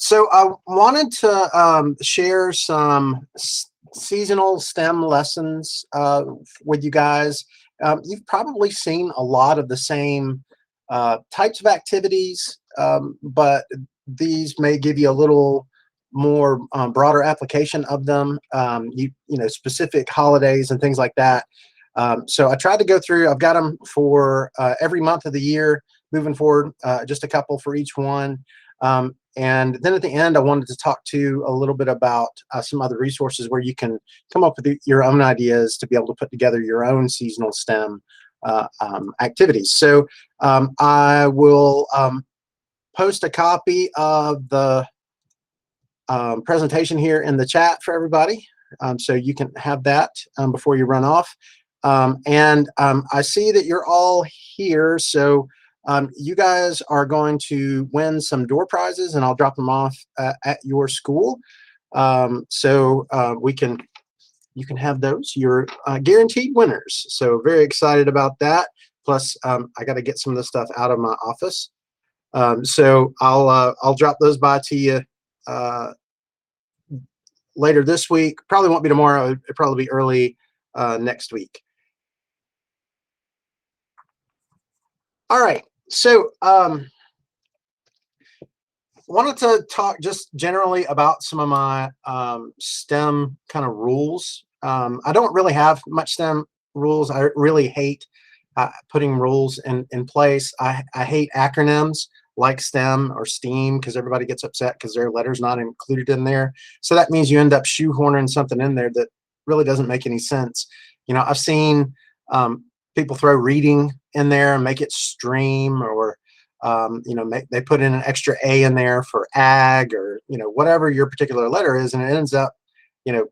So I wanted to share some seasonal STEM lessons with you guys. You've probably seen a lot of the same types of activities, but these may give you a little more broader application of them. You know, specific holidays and things like that. So I tried to go through. I've got them for every month of the year moving forward. Just a couple for each one. And then at the end, I wanted to talk to you a little bit about some other resources where you can come up with your own ideas to be able to put together your own seasonal STEM activities. So I will post a copy of the presentation here in the chat for everybody. So you can have that before you run off. I see that you're all here. So you guys are going to win some door prizes, and I'll drop them off at your school. You can have those. You're guaranteed winners. So very excited about that. Plus, I got to get some of the stuff out of my office. So I'll drop those by to you later this week. Probably won't be tomorrow. It'll probably be early next week. All right. So wanted to talk just generally about some of my STEM kind of rules. I don't really have much STEM rules. I really hate putting rules in place. I hate acronyms like STEM or STEAM because everybody gets upset because their letter's not included in there. So that means you end up shoehorning something in there that really doesn't make any sense. You know, I've seen people throw reading in there and make it stream, or you know, they put in an extra A in there for ag, or you know, whatever your particular letter is, and it ends up, you know,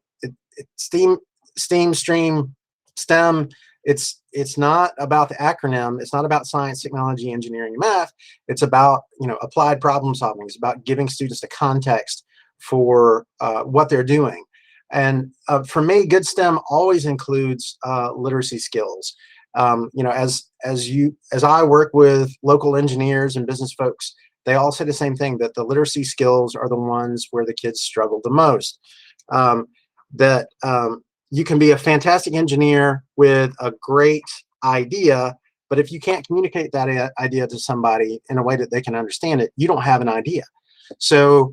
STEAM, stream, STEM. It's not about the acronym. It's not about science, technology, engineering, and math. It's about, you know, applied problem solving. It's about giving students the context for what they're doing. And for me, good STEM always includes literacy skills. You know, as I work with local engineers and business folks, they all say the same thing, that the literacy skills are the ones where the kids struggle the most. You can be a fantastic engineer with a great idea, but if you can't communicate that idea to somebody in a way that they can understand it, you don't have an idea. So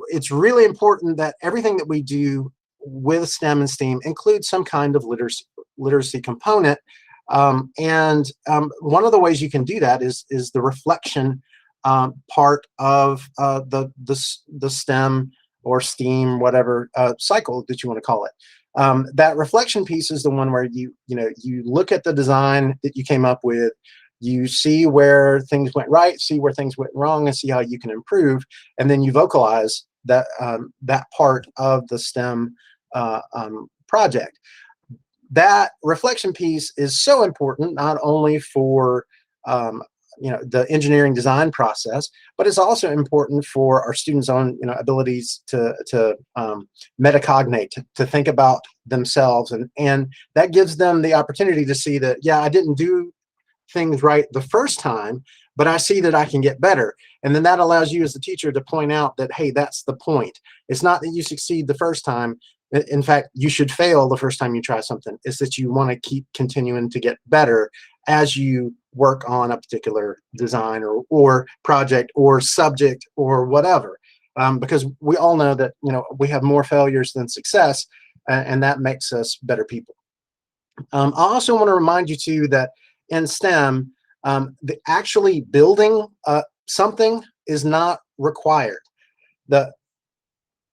it's really important that everything that we do with STEM and STEAM includes some kind of literacy component. One of the ways you can do that is the reflection part of the STEM or STEAM, whatever cycle that you want to call it. That reflection piece is the one where you look at the design that you came up with, you see where things went right, see where things went wrong, and see how you can improve, and then you vocalize that that part of the STEM project. That reflection piece is so important, not only for you know, the engineering design process, but it's also important for our students' own, you know, abilities to metacognate, to think about themselves, and that gives them the opportunity to see that, yeah, I didn't do things right the first time, but I see that I can get better. And then that allows you as the teacher to point out that, hey, that's the point. It's not that you succeed the first time. In fact, you should fail the first time you try something. It's that you want to keep continuing to get better as you work on a particular design or project or subject or whatever. Because we all know that, you know, we have more failures than success, and that makes us better people. I also want to remind you too that in STEM, actually building something is not required.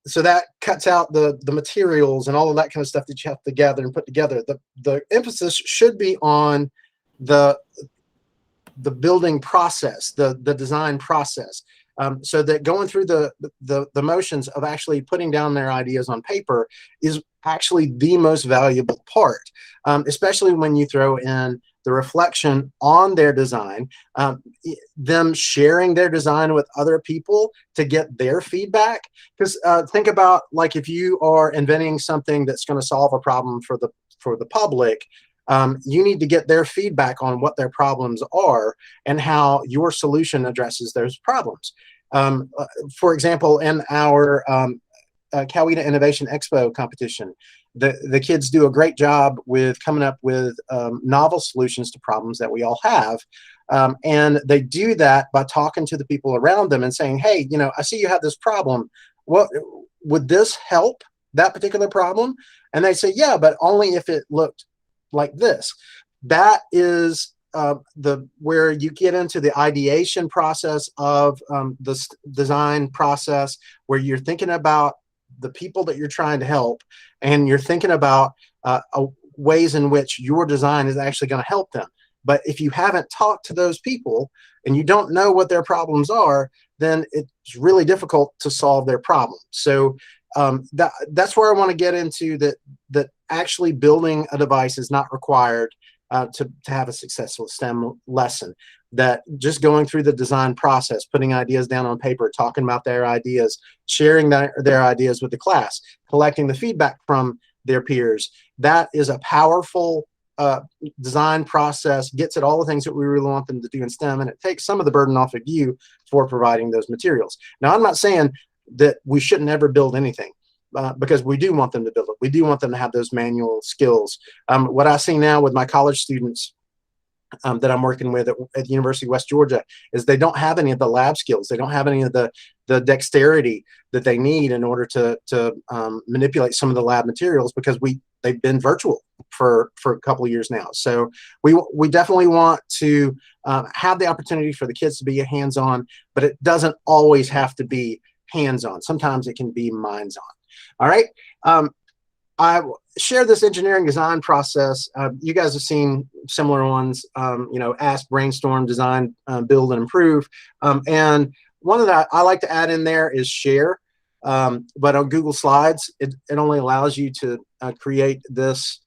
So that cuts out the materials and all of that kind of stuff that you have to gather and put together. The emphasis should be on the building process, the design process, so that going through the motions of actually putting down their ideas on paper is actually the most valuable part, especially when you throw in the reflection on their design, them sharing their design with other people to get their feedback. Because think about, like, if you are inventing something that's going to solve a problem for the public, you need to get their feedback on what their problems are and how your solution addresses those problems. For example, in our Coweta Innovation Expo competition, the kids do a great job with coming up with novel solutions to problems that we all have. And they do that by talking to the people around them and saying, hey, I see you have this problem. What would this help that particular problem? And they say, yeah, but only if it looked like this. That is where you get into the ideation process of the design process, where you're thinking about the people that you're trying to help, and you're thinking about ways in which your design is actually going to help them. But if you haven't talked to those people and you don't know what their problems are, then it's really difficult to solve their problem. So that's where I want to get into that actually building a device is not required to have a successful STEM lesson. That just going through the design process, putting ideas down on paper, talking about their ideas, sharing their ideas with the class, collecting the feedback from their peers, that is a powerful design process, gets at all the things that we really want them to do in STEM, and it takes some of the burden off of you for providing those materials. Now, I'm not saying that we shouldn't ever build anything, because we do want them to build it. We do want them to have those manual skills. What I see now with my college students that I'm working with at the University of West Georgia is they don't have any of the lab skills. They don't have any of the dexterity that they need in order to manipulate some of the lab materials, because they've been virtual for a couple of years now. So we definitely want to have the opportunity for the kids to be hands-on, but it doesn't always have to be hands-on. Sometimes it can be minds-on. All right. I share this engineering design process. You guys have seen similar ones, ask, brainstorm, design, build, and improve. And one of that I like to add in there is share. But on Google Slides, it only allows you to create this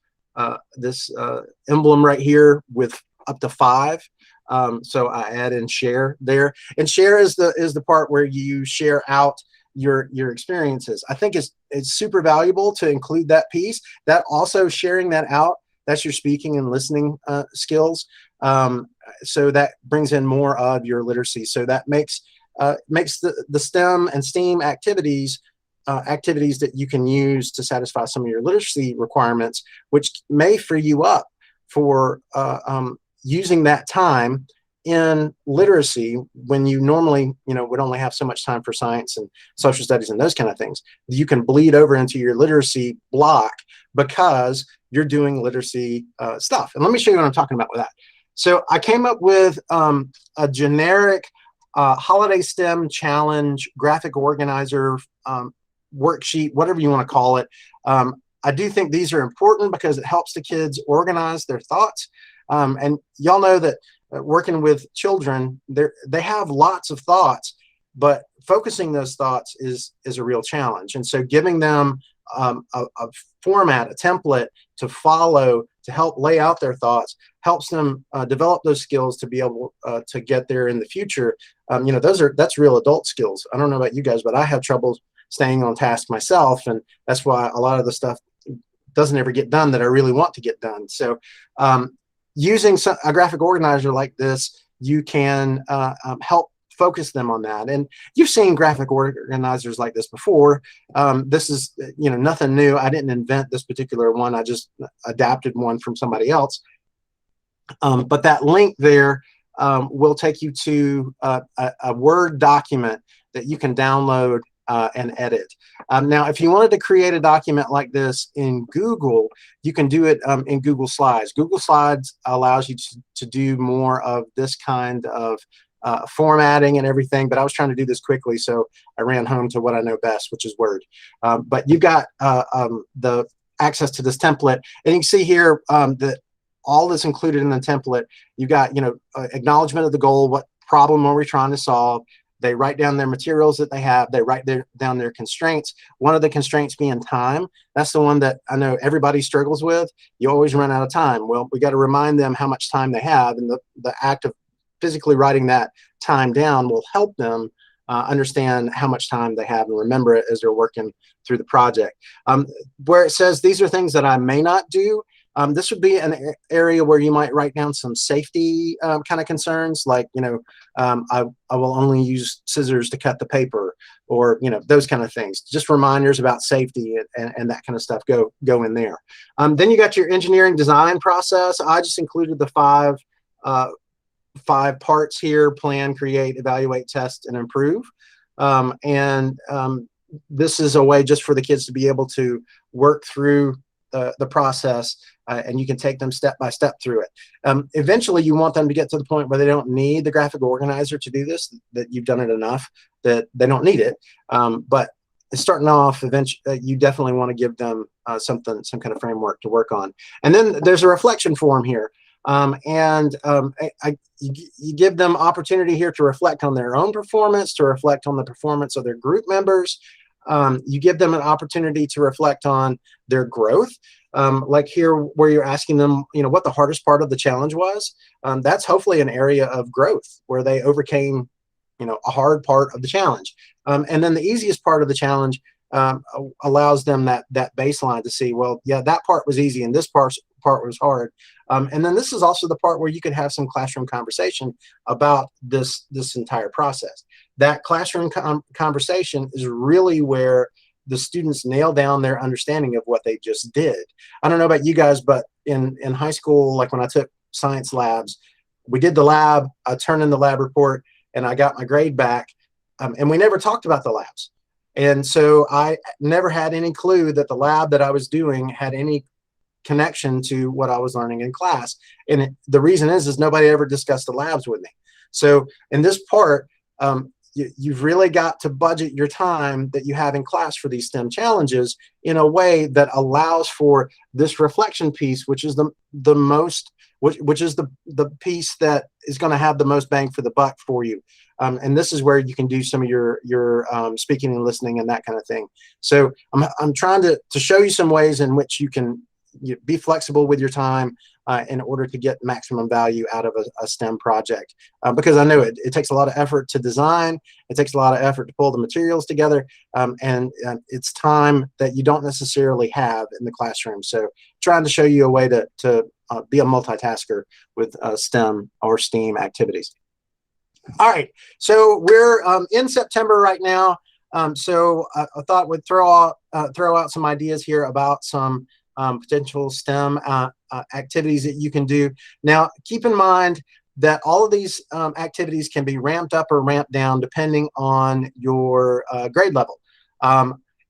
emblem right here with up to 5. So I add in share there. And share is the part where you share out your experiences. I think it's super valuable to include that piece. That also sharing that out, that's your speaking and listening skills. So that brings in more of your literacy. So that makes the STEM and STEAM activities that you can use to satisfy some of your literacy requirements, which may free you up for using that time in literacy when you normally, would only have so much time for science and social studies and those kind of things. You can bleed over into your literacy block because you're doing literacy stuff. And let me show you what I'm talking about with that. So I came up with a generic holiday STEM challenge, graphic organizer, worksheet, whatever you want to call it. I do think these are important because it helps the kids organize their thoughts. And y'all know that working with children, they have lots of thoughts, but focusing those thoughts is a real challenge. And so giving them a format, a template to follow to help lay out their thoughts helps them develop those skills to be able to get there in the future. That's real adult skills. I don't know about you guys, but I have trouble staying on task myself, and that's why a lot of the stuff doesn't ever get done that I really want to get done. So using a graphic organizer like this, you can help focus them on that. And you've seen graphic organizers like this before. This is nothing new. I didn't invent this particular one. I just adapted one from somebody else. But that link there will take you to a Word document that you can download and edit. Now, if you wanted to create a document like this in Google, you can do it in Google Slides. Google Slides allows you to do more of this kind of formatting and everything, but I was trying to do this quickly, so I ran home to what I know best, which is Word. But you've got the access to this template, and you can see here that all that's included in the template. You've got acknowledgement of the goal, what problem are we trying to solve. They write down their materials that they have. They write down their constraints. One of the constraints being time. That's the one that I know everybody struggles with. You always run out of time. Well, we got to remind them how much time they have, and the act of physically writing that time down will help them understand how much time they have and remember it as they're working through the project. Where it says these are things that I may not do, This would be an area where you might write down some safety kind of concerns, like, I will only use scissors to cut the paper, or, those kind of things. Just reminders about safety and that kind of stuff go in there. Then you got your engineering design process. I just included the five parts here: plan, create, evaluate, test, and improve. This is a way just for the kids to be able to work through the process, and you can take them step by step through it. Eventually, you want them to get to the point where they don't need the graphic organizer to do this, that you've done it enough that they don't need it. But starting off, eventually, you definitely want to give them some kind of framework to work on. And then there's a reflection form here. You give them opportunity here to reflect on their own performance, to reflect on the performance of their group members. You give them an opportunity to reflect on their growth. Like here, where you're asking them, what the hardest part of the challenge was. That's hopefully an area of growth where they overcame, a hard part of the challenge. And then the easiest part of the challenge allows them that baseline to see, well, yeah, that part was easy and this part was hard. And then this is also the part where you could have some classroom conversation about this entire process. That classroom conversation is really where the students nail down their understanding of what they just did. I don't know about you guys, but in high school, like when I took science labs, we did the lab, I turned in the lab report, and I got my grade back, and we never talked about the labs. And so I never had any clue that the lab that I was doing had any connection to what I was learning in class. And the reason is nobody ever discussed the labs with me. So in this part, you've really got to budget your time that you have in class for these STEM challenges in a way that allows for this reflection piece, which is the most, which is the piece that is going to have the most bang for the buck for you. And this is where you can do some of your speaking and listening and that kind of thing. So I'm trying to show you some ways in which you can be flexible with your time in order to get maximum value out of a STEM project. Because I know it takes a lot of effort to design, it takes a lot of effort to pull the materials together, and it's time that you don't necessarily have in the classroom. So trying to show you a way to be a multitasker with STEM or STEAM activities. All right, so we're in September right now. So I thought we'd throw out some ideas here about some potential STEM activities that you can do. Now, keep in mind that all of these activities can be ramped up or ramped down depending on your grade level.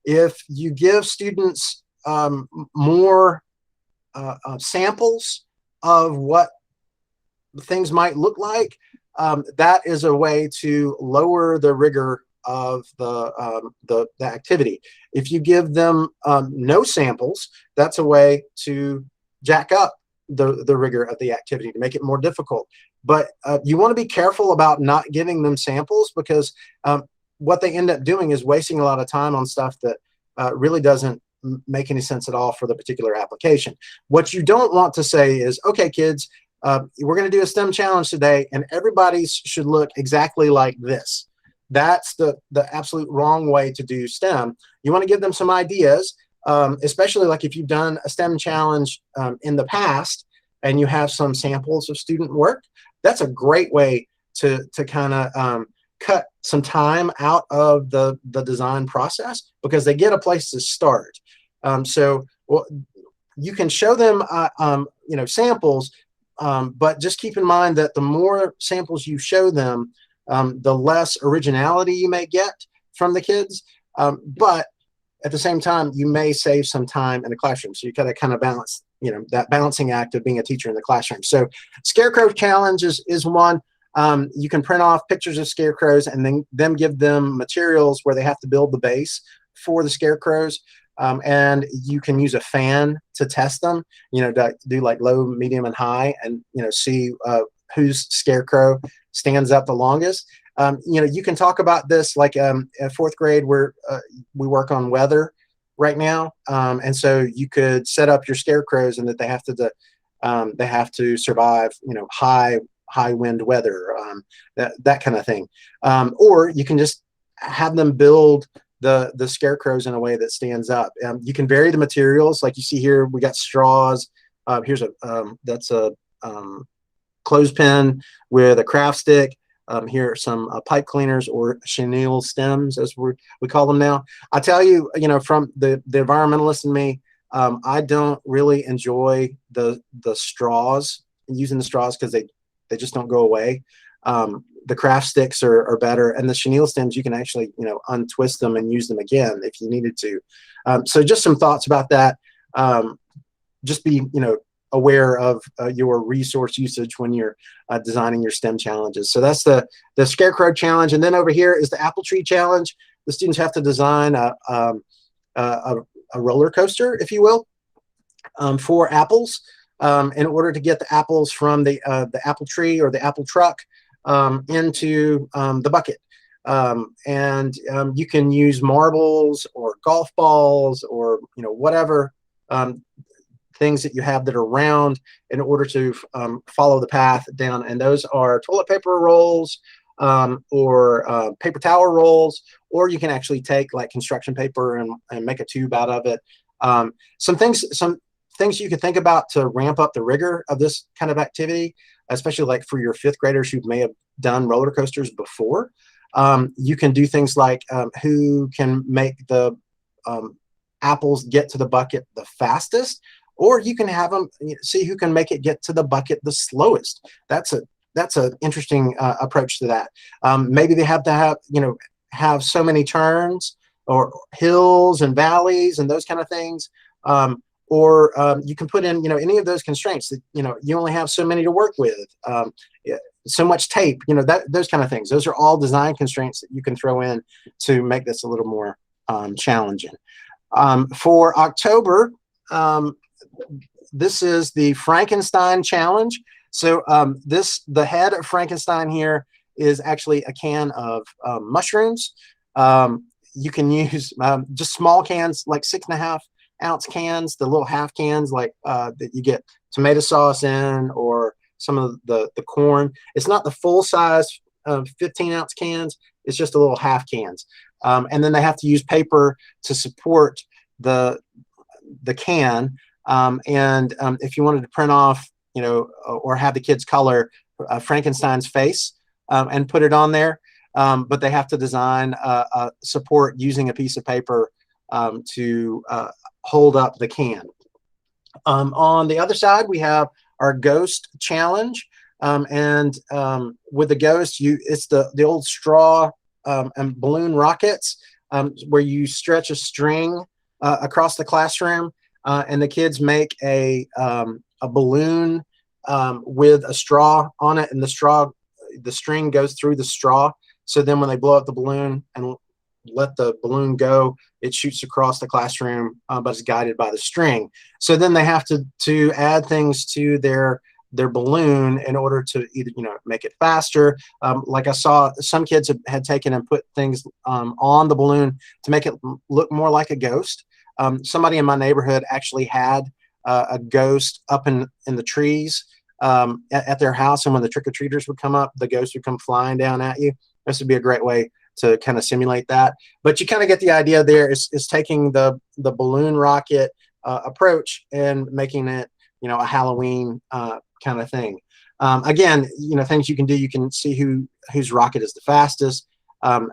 If you give students more samples of what things might look like, that is a way to lower the rigor of the activity. If you give them no samples, that's a way to jack up the rigor of the activity, to make it more difficult. But you want to be careful about not giving them samples, because what they end up doing is wasting a lot of time on stuff that really doesn't make any sense at all for the particular application. What you don't want to say is, okay, kids, we're going to do a STEM challenge today, and everybody should look exactly like this. That's the absolute wrong way to do STEM. You want to give them some ideas, especially like if you've done a STEM challenge in the past and you have some samples of student work. That's a great way to kind of cut some time out of the design process, because they get a place to start. So you can show them samples, but just keep in mind that the more samples you show them, the less originality you may get from the kids. But at the same time, you may save some time in the classroom. So you got to kind of balance, that balancing act of being a teacher in the classroom. So scarecrow challenge is one. You can print off pictures of scarecrows and then give them materials where they have to build the base for the scarecrows. And you can use a fan to test them, do like low, medium, and high, and, see whose scarecrow stands up the longest. You can talk about this like in fourth grade, where we work on weather right now. And so you could set up your scarecrows and that they have to survive, high wind weather, that kind of thing. Or you can just have them build the scarecrows in a way that stands up. You can vary the materials. Like you see here, we got straws, Here's a that's a clothespin with a craft stick. Here are some pipe cleaners, or chenille stems, as we call them now. I tell you, from the environmentalist in me, I don't really enjoy the straws, using the straws, because they just don't go away. The craft sticks are better, and the chenille stems, you can actually untwist them and use them again if you needed to. So just some thoughts about that. Just be aware of your resource usage when you're designing your STEM challenges. So that's the Scarecrow challenge. And then over here is the Apple Tree challenge. The students have to design a roller coaster, if you will, for apples, in order to get the apples from the apple tree or the apple truck into the bucket. You can use marbles or golf balls or whatever things that you have that are round in order to follow the path down. And those are toilet paper rolls, or paper towel rolls, or you can actually take like construction paper and make a tube out of it. Some things you could think about to ramp up the rigor of this kind of activity, especially like for your fifth graders who may have done roller coasters before. You can do things like who can make the apples get to the bucket the fastest, or you can have them see who can make it get to the bucket the slowest. That's an interesting approach to that. Maybe they have to have so many turns or hills and valleys and those kind of things. Or you can put in any of those constraints that you only have so many to work with. So much tape, those kind of things. Those are all design constraints that you can throw in to make this a little more challenging. For October, this is the Frankenstein challenge. So the head of Frankenstein here is actually a can of mushrooms. You can use just small cans, like 6.5-ounce cans, the little half cans like that you get tomato sauce in, or some of the corn. It's not the full size 15-ounce cans. It's just a little half cans. And then they have to use paper to support the can. If you wanted to print off, or have the kids color Frankenstein's face and put it on there, but they have to design a support using a piece of paper to hold up the can. On the other side, we have our ghost challenge. With the ghost, it's the old straw and balloon rockets, where you stretch a string across the classroom, and the kids make a balloon with a straw on it, and the string goes through the straw. So then when they blow up the balloon and let the balloon go, it shoots across the classroom, but it's guided by the string. So then they have to add things to their balloon in order to either make it faster. Like I saw some kids had taken and put things on the balloon to make it look more like a ghost. Somebody in my neighborhood actually had a ghost up in the trees at their house, and when the trick-or-treaters would come up, the ghost would come flying down at you. This would be a great way to kind of simulate that. But you kind of get the idea there. Is taking the balloon rocket approach and making it a Halloween kind of thing. Again, things you can do. You can see whose rocket is the fastest.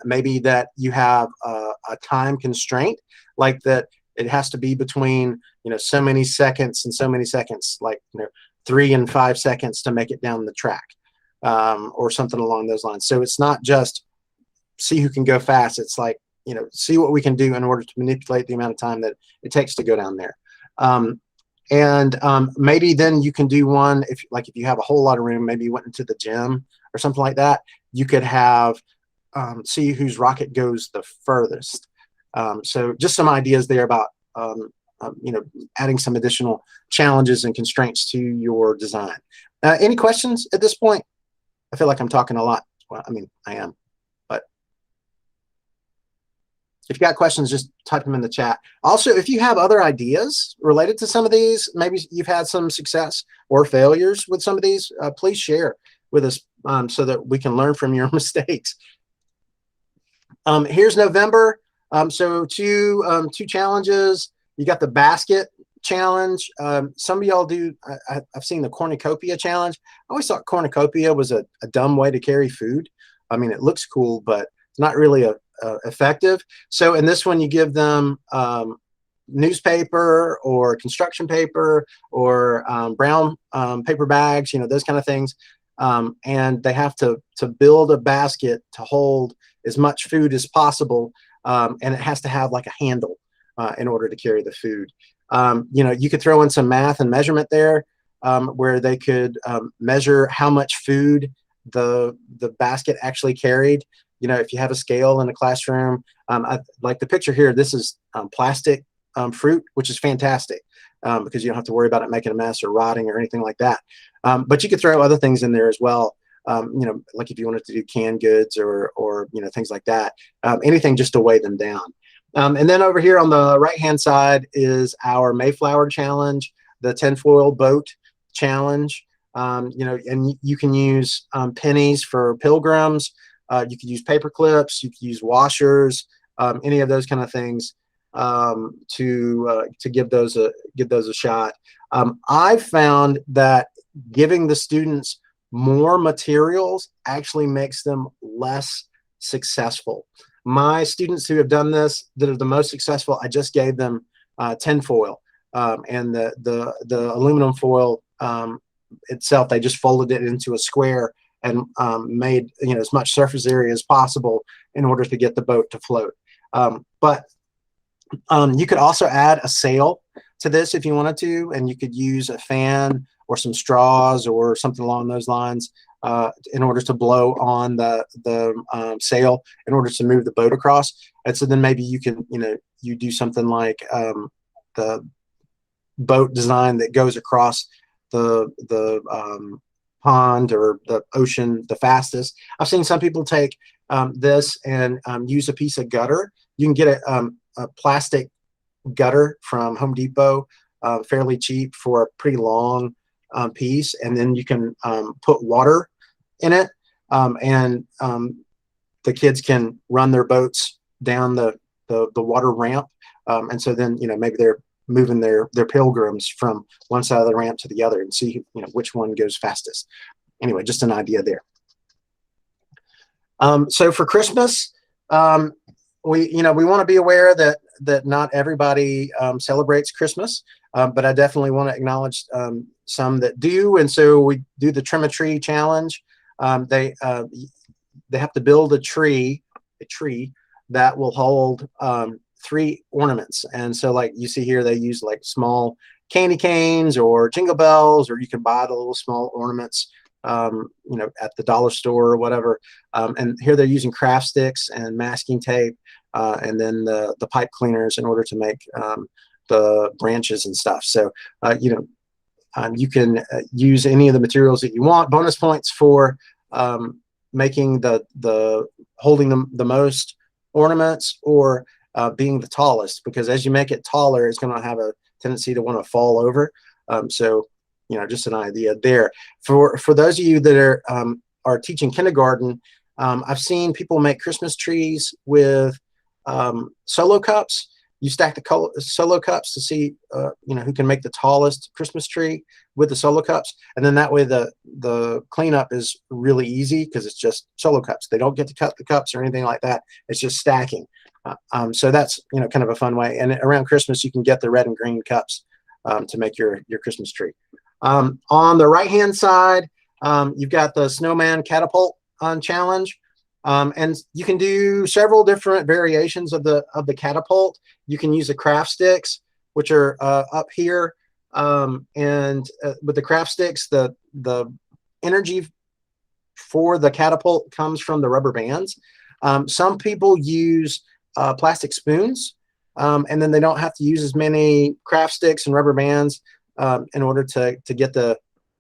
Maybe that you have a time constraint, like that it has to be between so many seconds and so many seconds, like 3 and 5 seconds to make it down the track, or something along those lines. So it's not just see who can go fast. It's like see what we can do in order to manipulate the amount of time that it takes to go down there. Maybe then you can do one if you have a whole lot of room. Maybe you went into the gym or something like that. You could have see whose rocket goes the furthest. So just some ideas there about adding some additional challenges and constraints to your design. Any questions at this point? I feel like I'm talking a lot. Well, I mean, I am, but if you got questions, just type them in the chat. Also, if you have other ideas related to some of these, maybe you've had some success or failures with some of these, please share with us so that we can learn from your mistakes. Here's November. So two challenges. You got the basket challenge. Some of y'all do. I've seen the cornucopia challenge. I always thought cornucopia was a dumb way to carry food. I mean, it looks cool, but it's not really effective. So in this one, you give them newspaper or construction paper or brown paper bags, those kind of things. And they have to build a basket to hold as much food as possible. And it has to have like a handle in order to carry the food. You could throw in some math and measurement there, where they could measure how much food the basket actually carried. If you have a scale in a classroom, like the picture here, this is plastic fruit, which is fantastic because you don't have to worry about it making a mess or rotting or anything like that. But you could throw other things in there as well. Like if you wanted to do canned goods or things like that, anything just to weigh them down. And then over here on the right-hand side is our Mayflower Challenge, the tinfoil boat challenge. And you can use pennies for pilgrims. You could use paper clips. You could use washers, any of those kind of things to give those a shot. I've found that giving the students more materials actually makes them less successful. My students who have done this that are the most successful, I just gave them tinfoil and the aluminum foil itself. They just folded it into a square and made as much surface area as possible in order to get the boat to float. But you could also add a sail to this if you wanted to, and you could use a fan or some straws or something along those lines in order to blow on the sail in order to move the boat across. And so then maybe you can, you do something like the boat design that goes across the pond or the ocean the fastest. I've seen some people take this and use a piece of gutter. You can get a plastic gutter from Home Depot fairly cheap for a pretty long piece, and then you can put water in it, and the kids can run their boats down the water ramp, and so then maybe they're moving their pilgrims from one side of the ramp to the other and see which one goes fastest. Anyway, just an idea there. So for Christmas, we want to be aware that not everybody celebrates Christmas, but I definitely want to acknowledge some that do. And so we do the Trim a Tree challenge. They have to build a tree that will hold 3 ornaments. And so like you see here, they use like small candy canes or jingle bells, or you can buy the little small ornaments at the dollar store or whatever. And here they're using craft sticks and masking tape, and then the pipe cleaners in order to make the branches and stuff. So, you can use any of the materials that you want. Bonus points for making the holding the most ornaments, or being the tallest, because as you make it taller, it's going to have a tendency to want to fall over. So, just an idea there. For those of you that are teaching kindergarten, I've seen people make Christmas trees with solo cups. You stack the solo cups to see who can make the tallest Christmas tree with the solo cups, and then that way the cleanup is really easy because it's just solo cups. They don't get to cut the cups or anything like that. It's just stacking. So that's kind of a fun way. And around Christmas, you can get the red and green cups to make your Christmas tree. On the right-hand side, you've got the Snowman Catapult challenge. And you can do several different variations of the catapult. You can use the craft sticks, which are up here. And with the craft sticks, the energy for the catapult comes from the rubber bands. Some people use plastic spoons, and then they don't have to use as many craft sticks and rubber bands in order to get the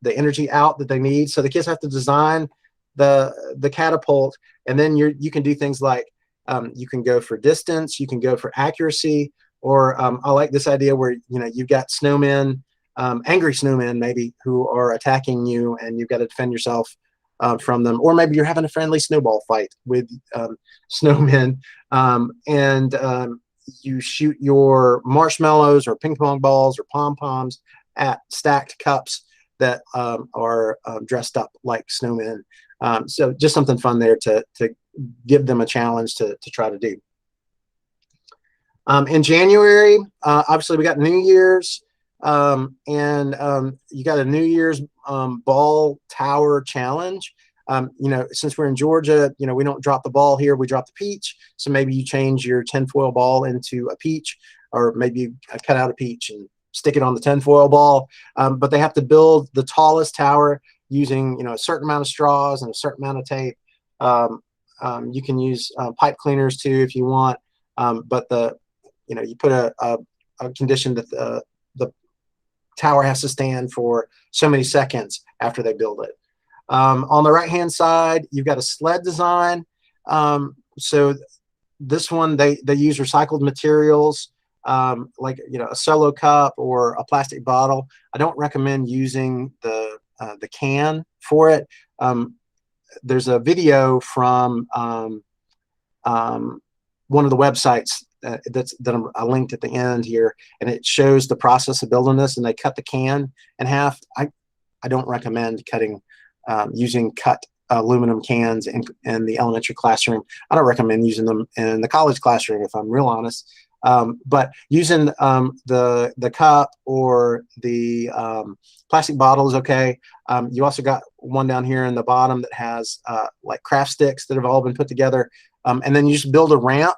energy out that they need. So the kids have to design the catapult, and then you can do things like you can go for distance, you can go for accuracy, or I like this idea where you've got snowmen, angry snowmen maybe, who are attacking you, and you've got to defend yourself from them, or maybe you're having a friendly snowball fight with snowmen, and you shoot your marshmallows or ping pong balls or pom poms at stacked cups that are dressed up like snowmen. So just something fun there to give them a challenge to try to do. In January, obviously we got New Year's, and you got a New Year's ball tower challenge. Since we're in Georgia, we don't drop the ball here, we drop the peach. So maybe you change your tinfoil ball into a peach, or maybe you cut out a peach and stick it on the tinfoil ball. But they have to build the tallest tower using, a certain amount of straws and a certain amount of tape. You can use pipe cleaners too if you want. But you put a condition that the tower has to stand for so many seconds after they build it. On the right-hand side, you've got a sled design. So this one, they use recycled materials, like a solo cup or a plastic bottle. I don't recommend using the can for it. There's a video from one of the websites that I linked at the end here, and it shows the process of building this, and they cut the can in half. I don't recommend using cut aluminum cans in the elementary classroom. I don't recommend using them in the college classroom, if I'm real honest. But using the cup or the plastic bottle is okay. You also got one down here in the bottom that has like craft sticks that have all been put together. And then you just build a ramp,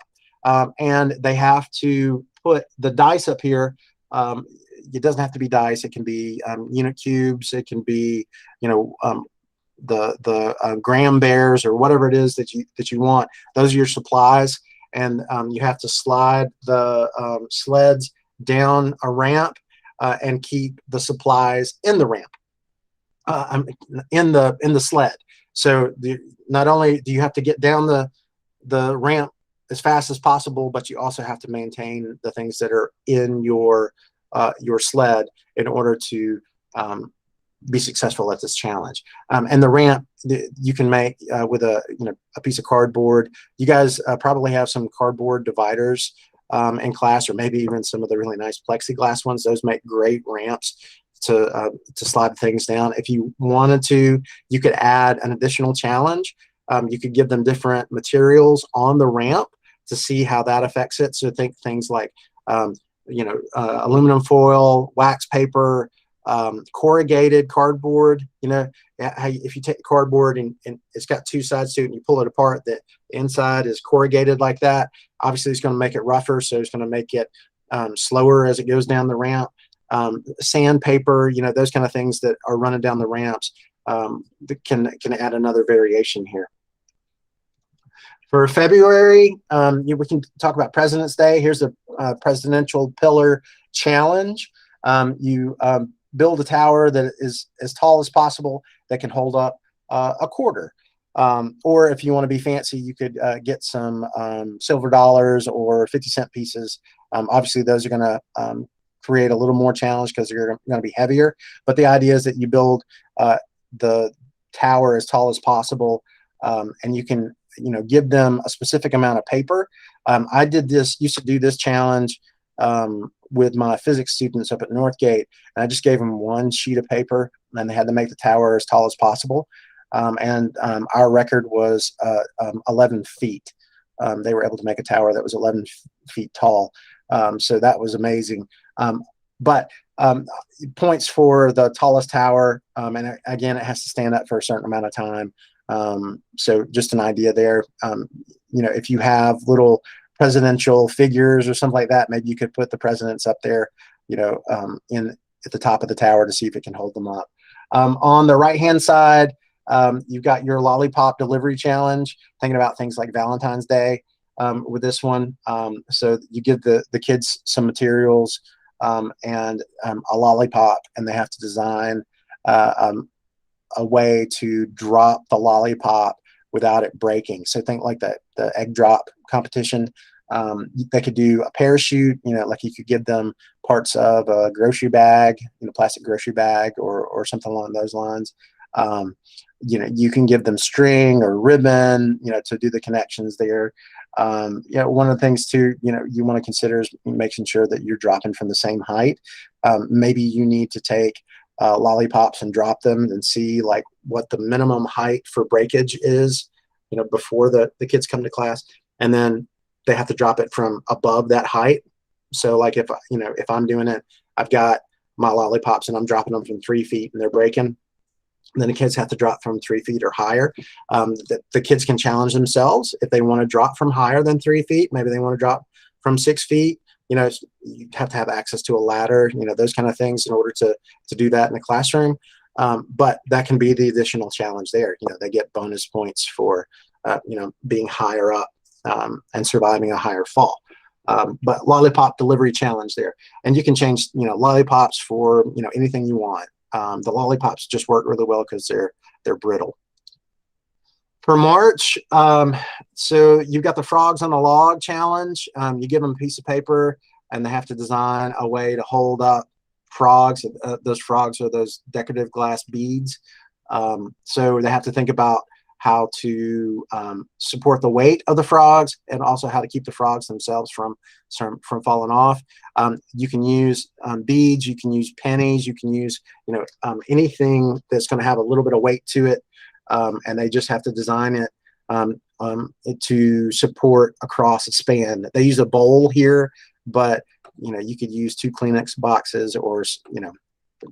and they have to put the dice up here. It doesn't have to be dice. It can be unit cubes. It can be, the graham bears or whatever it is that you want. Those are your supplies, and you have to slide the sleds down a ramp and keep the supplies in the ramp, in the sled. So not only do you have to get down the ramp as fast as possible, but you also have to maintain the things that are in your sled in order to be successful at this challenge. And the ramp you can make with a piece of cardboard. You guys probably have some cardboard dividers in class, or maybe even some of the really nice plexiglass ones. Those make great ramps to slide things down. If you wanted to, you could add an additional challenge. You could give them different materials on the ramp to see how that affects it. So think things like aluminum foil, wax paper, corrugated cardboard. If you take the cardboard and it's got two sides to it and you pull it apart, the inside is corrugated like that. Obviously it's going to make it rougher, so it's going to make it slower as it goes down the ramp. Sandpaper, those kind of things that are running down the ramps, that can add another variation here. For February, we can talk about President's Day. Here's a presidential pillar challenge. You build a tower that is as tall as possible that can hold up a quarter. Or if you want to be fancy, you could get some silver dollars or 50-cent pieces. Obviously, those are going to create a little more challenge because they're going to be heavier. But the idea is that you build the tower as tall as possible, and you can give them a specific amount of paper. I used to do this challenge with my physics students up at Northgate, and I just gave them one sheet of paper, and they had to make the tower as tall as possible. And our record was 11 feet. They were able to make a tower that was 11 feet tall. So that was amazing. But points for the tallest tower, and again, it has to stand up for a certain amount of time. So just an idea there. If you have little presidential figures or something like that, maybe you could put the presidents up there, at the top of the tower to see if it can hold them up. On the right-hand side, you've got your lollipop delivery challenge, thinking about things like Valentine's Day with this one. So you give the kids some materials and a lollipop, and they have to design a way to drop the lollipop without it breaking. So think like the egg drop competition. They could do a parachute, like you could give them parts of a grocery bag, plastic grocery bag or something along those lines. You can give them string or ribbon, to do the connections there. Yeah, one of the things too, you want to consider is making sure that you're dropping from the same height. Maybe you need to take lollipops and drop them and see like what the minimum height for breakage is, before the kids come to class, and then they have to drop it from above that height. So like if I'm doing it, I've got my lollipops and I'm dropping them from 3 feet and they're breaking. And then the kids have to drop from 3 feet or higher. The kids can challenge themselves if they want to drop from higher than 3 feet. Maybe they want to drop from 6 feet. You have to have access to a ladder, those kind of things in order to do that in the classroom. But that can be the additional challenge there. They get bonus points for, being higher up and surviving a higher fall. But lollipop delivery challenge there. And you can change, lollipops for, anything you want. The lollipops just work really well because they're brittle. For March, so you've got the frogs on a log challenge. You give them a piece of paper and they have to design a way to hold up frogs. Those frogs are those decorative glass beads. So they have to think about how to support the weight of the frogs and also how to keep the frogs themselves from falling off. You can use beads, you can use pennies, you can use anything that's going to have a little bit of weight to it, and they just have to design it to support across a span. They use a bowl here, but you could use 2 Kleenex boxes or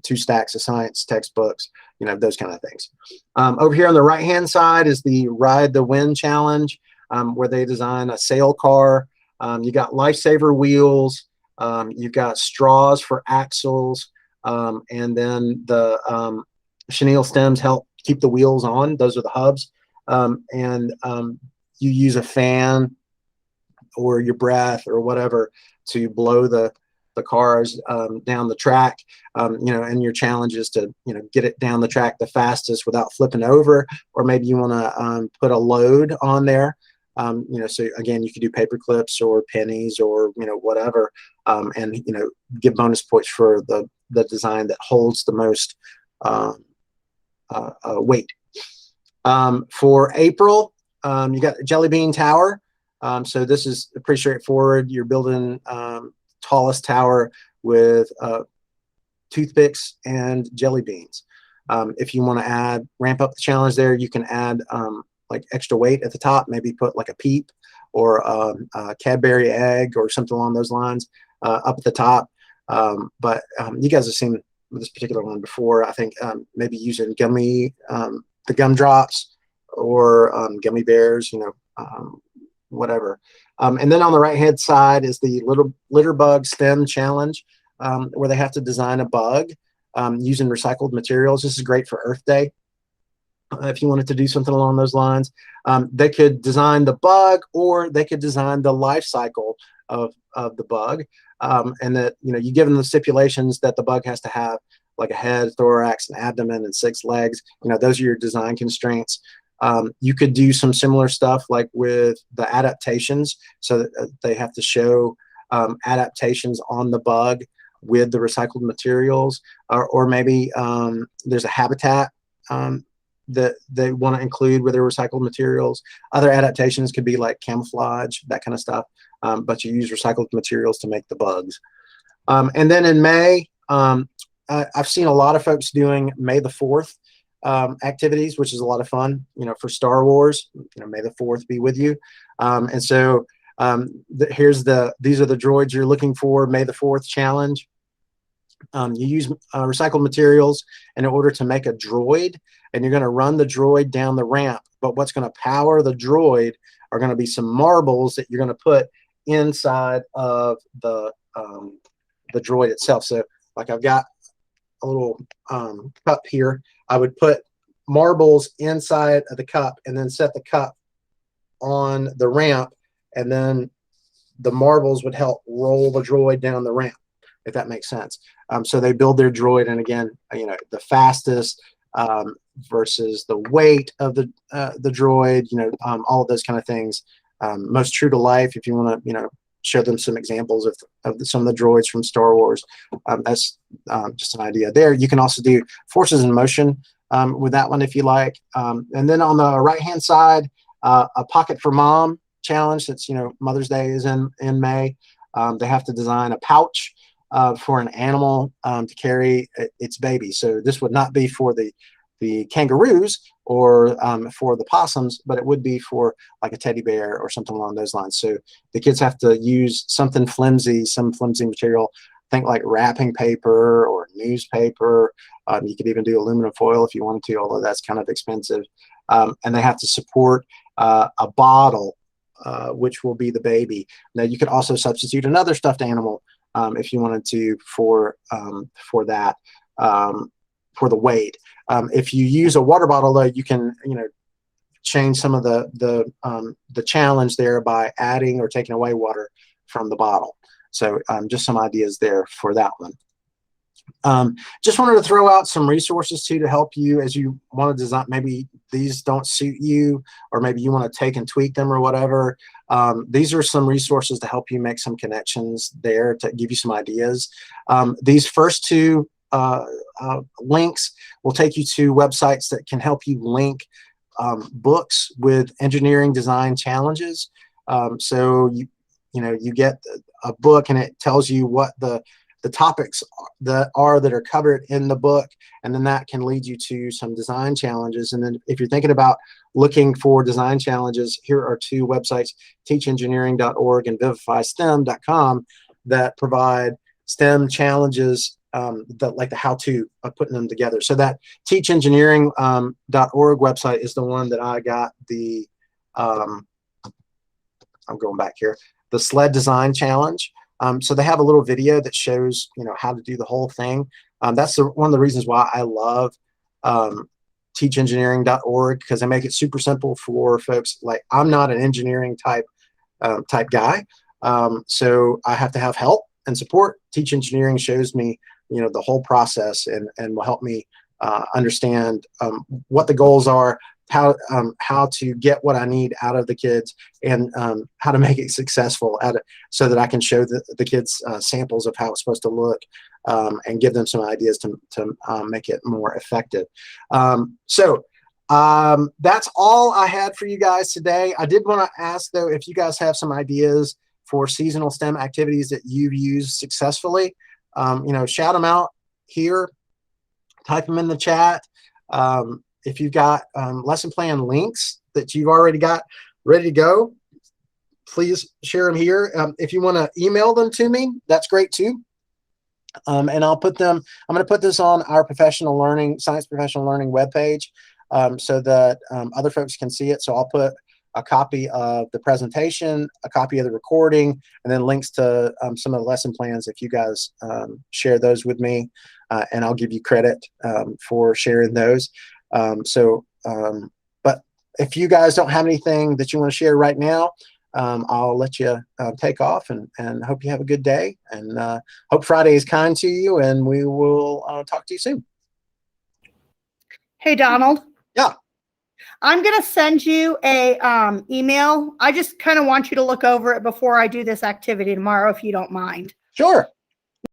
2 stacks of science textbooks, those kind of things. Over here on the right-hand side is the Ride the Wind Challenge, where they design a sail car. You got lifesaver wheels. You've got straws for axles. And then the chenille stems help keep the wheels on. Those are the hubs. And you use a fan or your breath or whatever to blow the cars down the track, and your challenge is to get it down the track the fastest without flipping over, or maybe you want to put a load on there. So again, you could do paper clips or pennies or whatever, and give bonus points for the design that holds the most weight. For April, you got Jelly Bean Tower. So this is pretty straightforward. You're building tallest tower with toothpicks and jelly beans. If you want to ramp up the challenge there, you can add like extra weight at the top, maybe put like a peep or a Cadbury egg or something along those lines up at the top. But you guys have seen this particular one before. I think maybe using the gumdrops or gummy bears, whatever. And then on the right-hand side is the litter bug stem challenge, where they have to design a bug using recycled materials. This is great for Earth Day. If you wanted to do something along those lines, they could design the bug, or they could design the life cycle of the bug. And that, you give them the stipulations that the bug has to have like a head, thorax, an abdomen, and 6 legs. Those are your design constraints. You could do some similar stuff like with the adaptations, so that they have to show adaptations on the bug with the recycled materials, or maybe there's a habitat that they want to include with their recycled materials. Other adaptations could be like camouflage, that kind of stuff, but you use recycled materials to make the bugs. And then in May, I've seen a lot of folks doing May the 4th activities, which is a lot of fun, for Star Wars. May the 4th be with you. And so these are the droids you're looking for. May the 4th challenge. You use recycled materials in order to make a droid, and you're going to run the droid down the ramp. But what's going to power the droid are going to be some marbles that you're going to put inside of the droid itself. So like I've got a little cup here. I would put marbles inside of the cup and then set the cup on the ramp, and then the marbles would help roll the droid down the ramp, if that makes sense. So they build their droid, and again, the fastest versus the weight of the droid, all of those kind of things. Most true to life, if you want to, show them some examples of some of the droids from Star Wars. That's just an idea there. You can also do forces in motion with that one if you like. And then on the right-hand side, a pocket for mom. challenge, since Mother's Day is in May. They have to design a pouch for an animal to carry its baby. So this would not be for the kangaroos or for the possums, but it would be for like a teddy bear or something along those lines. So the kids have to use something flimsy, some flimsy material, think like wrapping paper or newspaper. You could even do aluminum foil if you wanted to, although that's kind of expensive. And they have to support a bottle, which will be the baby. Now you could also substitute another stuffed animal if you wanted to for that, for the weight. If you use a water bottle, though, you can change some of the challenge there by adding or taking away water from the bottle. So just some ideas there for that one. Just wanted to throw out some resources too to help you as you want to design. Maybe these don't suit you, or maybe you want to take and tweak them or whatever. These are some resources to help you make some connections there, to give you some ideas. These first two links will take you to websites that can help you link books with engineering design challenges. So you get a book and it tells you what the topics that are covered in the book, and then that can lead you to some design challenges. And then if you're thinking about looking for design challenges, here are two websites, teachengineering.org and vivifystem.com, that provide STEM challenges, like the how-to of putting them together. So that teachengineering.org website is the one that I got the, I'm going back here, the sled design challenge. So they have a little video that shows, how to do the whole thing. That's one of the reasons why I love teachengineering.org, because they make it super simple for folks. Like, I'm not an engineering type guy, so I have to have help and support. Teach Engineering shows me, the whole process, and will help me understand what the goals are, how to get what I need out of the kids, and how to make it successful so that I can show the kids samples of how it's supposed to look, and give them some ideas to make it more effective. So that's all I had for you guys today. I did want to ask, though, if you guys have some ideas for seasonal STEM activities that you've used successfully. Shout them out here, type them in the chat. If you've got lesson plan links that you've already got ready to go, please share them here. If you want to email them to me, that's great too. And I'm going to put this on our science professional learning webpage, so that other folks can see it. So I'll put a copy of the presentation, a copy of the recording, and then links to some of the lesson plans if you guys share those with me, and I'll give you credit for sharing those. But if you guys don't have anything that you want to share right now, I'll let you take off, and hope you have a good day, and hope Friday is kind to you, and we will talk to you soon. Hey, Donald. Yeah. I'm going to send you a email. I just kind of want you to look over it before I do this activity tomorrow, if you don't mind. Sure.